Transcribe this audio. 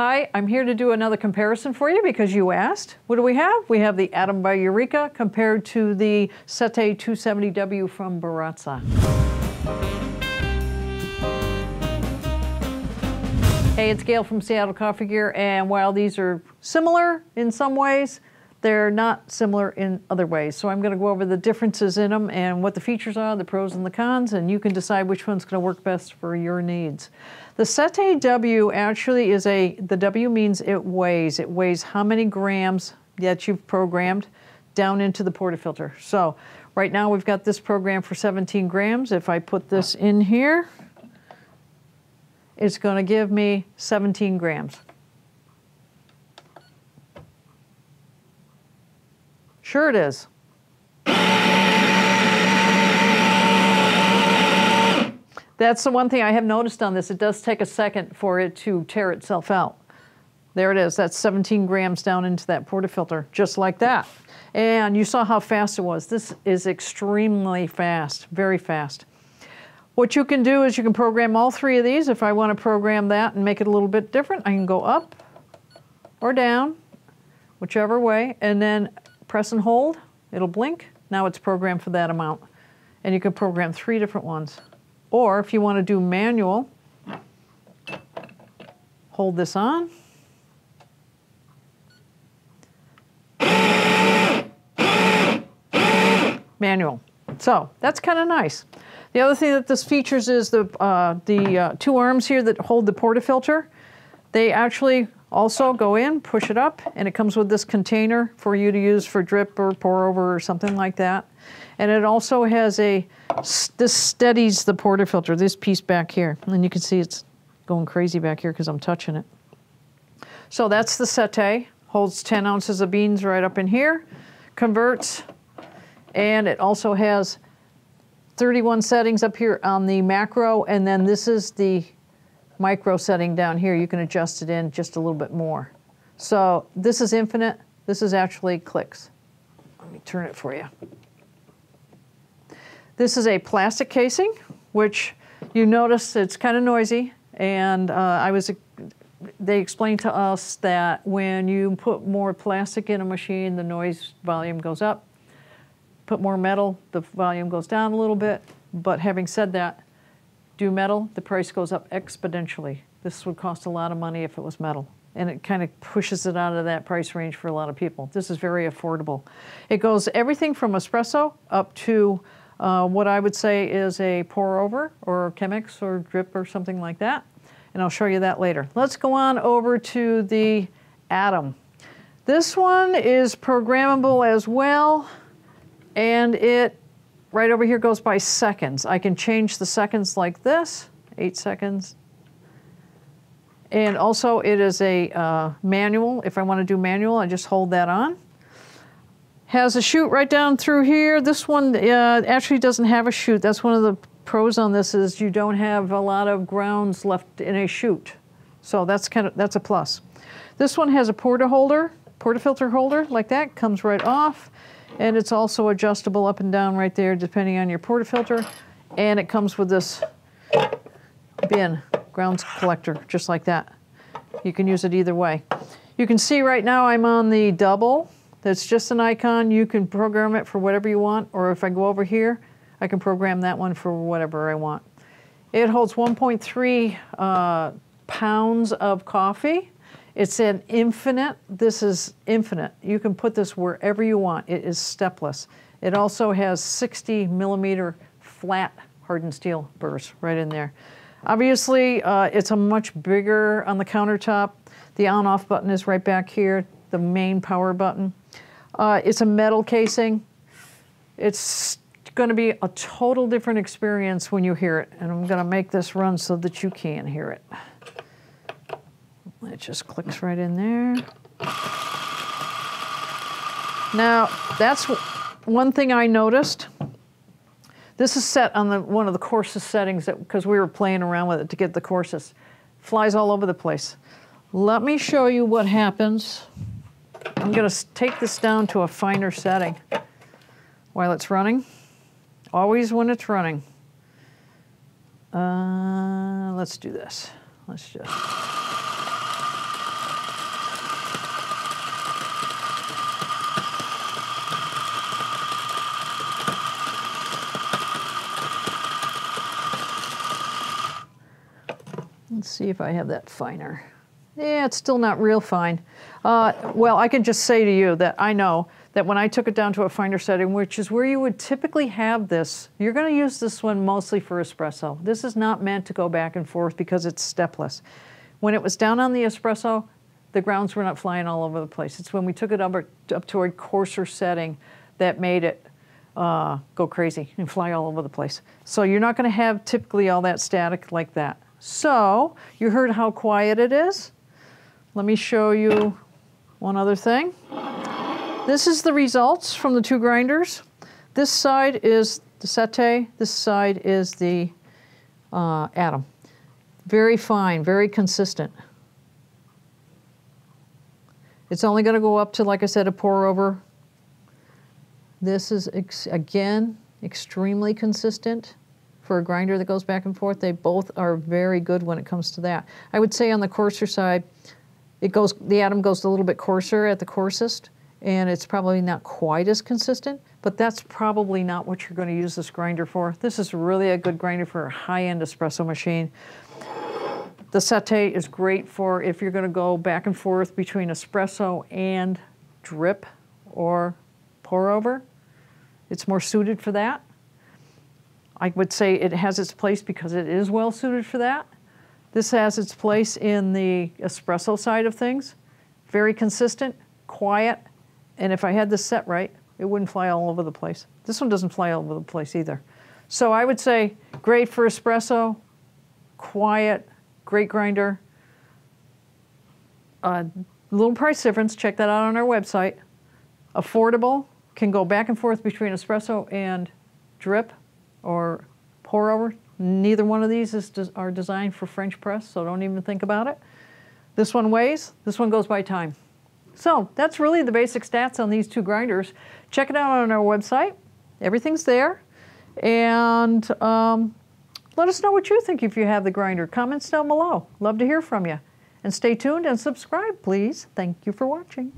Hi, I'm here to do another comparison for you because you asked. What do we have? We have the Atom by Eureka compared to the Sete 270W from Baratza. Hey, it's Gail from Seattle Coffee Gear, and while these are similar in some ways, they're not similar in other ways. So I'm going to go over the differences in them and what the features are, the pros and the cons, and you can decide which one's going to work best for your needs. The Sete W actually is the W means it weighs. It weighs how many grams that you've programmed down into the portafilter. So right now we've got this program for 17 grams. If I put this in here, it's going to give me 17 grams. Sure it is. That's the one thing I have noticed on this. It does take a second for it to tear itself out. There it is. That's 17 grams down into that portafilter, just like that. And you saw how fast it was. This is extremely fast, very fast. What you can do is you can program all three of these. If I want to program that and make it a little bit different, I can go up or down, whichever way, and then press and hold. It'll blink. Now it's programmed for that amount. And you can program 3 different ones. Or if you want to do manual, hold this on. Manual. So that's kind of nice. The other thing that this features is the 2 arms here that hold the portafilter. They actually also go in, push it up, and it comes with this container for you to use for drip or pour over or something like that. And it also has this steadies the portafilter, this piece back here. And you can see it's going crazy back here because I'm touching it. So that's the Sete, holds 10 ounces of beans right up in here, converts, and it also has 31 settings up here on the macro, and then this is the micro setting down here. You can adjust it in just a little bit more. So this is infinite. This is actually clicks. Let me turn it for you. This is a plastic casing, which you notice it's kind of noisy, and they explained to us that when you put more plastic in a machine, the noise volume goes up. Put more metal, the volume goes down a little bit. But having said that, do metal, the price goes up exponentially. This would cost a lot of money if it was metal, and it kind of pushes it out of that price range for a lot of people. This is very affordable. It goes everything from espresso up to what I would say is a pour over or Chemex or drip or something like that. And I'll show you that later. Let's go on over to the Atom. This one is programmable as well, and it right over here goes by seconds. I can change the seconds like this, 8 seconds. And also it is a manual. If I want to do manual, I just hold that on. Has a chute right down through here. This one actually doesn't have a chute. That's one of the pros on this is you don't have a lot of grounds left in a chute. So that's a plus. This one has a portafilter holder like that, comes right off. And it's also adjustable up and down right there depending on your portafilter. And it comes with this bin, grounds collector, just like that. You can use it either way. You can see right now I'm on the double. That's just an icon. You can program it for whatever you want, or if I go over here, I can program that one for whatever I want. It holds 1.3 pounds of coffee. It's an infinite. This is infinite. You can put this wherever you want. It is stepless. It also has 60 millimeter flat hardened steel burrs right in there. Obviously, it's a much bigger on the countertop. The on-off button is right back here, the main power button. It's a metal casing. It's going to be a total different experience when you hear it. And I'm going to make this run so that you can hear it. It just clicks right in there. Now, that's one thing I noticed. This is set on one of the coarsest settings because we were playing around with it to get the coarsest. Flies all over the place. Let me show you what happens. I'm going to take this down to a finer setting while it's running. Always when it's running. Let's do this. Let's just... see if I have that finer. Yeah, it's still not real fine. Well, I can just say to you that I know that when I took it down to a finer setting, which is where you would typically have this, you're going to use this one mostly for espresso. This is not meant to go back and forth because it's stepless. When it was down on the espresso, the grounds were not flying all over the place. It's when we took it up to a coarser setting that made it go crazy and fly all over the place. So you're not going to have typically all that static like that. So you heard how quiet it is. Let me show you one other thing. This is the results from the two grinders. This side is the Sete, this side is the Atom. Very fine, very consistent. It's only going to go up to, like I said, a pour over. This is, again, extremely consistent for a grinder that goes back and forth. They both are very good when it comes to that. I would say on the coarser side, the Atom goes a little bit coarser at the coarsest, and it's probably not quite as consistent, but that's probably not what you're going to use this grinder for. This is really a good grinder for a high-end espresso machine. The Sete is great for if you're going to go back and forth between espresso and drip or pour over. It's more suited for that. I would say it has its place because it is well suited for that. This has its place in the espresso side of things. Very consistent, quiet, and if I had this set right, it wouldn't fly all over the place. This one doesn't fly all over the place either. So I would say great for espresso, quiet, great grinder. Little price difference, check that out on our website. Affordable, can go back and forth between espresso and drip or pour over. Neither one of these are designed for French press, so don't even think about it. This one weighs, this one goes by time. So that's really the basic stats on these two grinders. Check it out on our website. Everything's there. And let us know what you think if you have the grinder. Comments down below. Love to hear from you. And stay tuned and subscribe, please. Thank you for watching.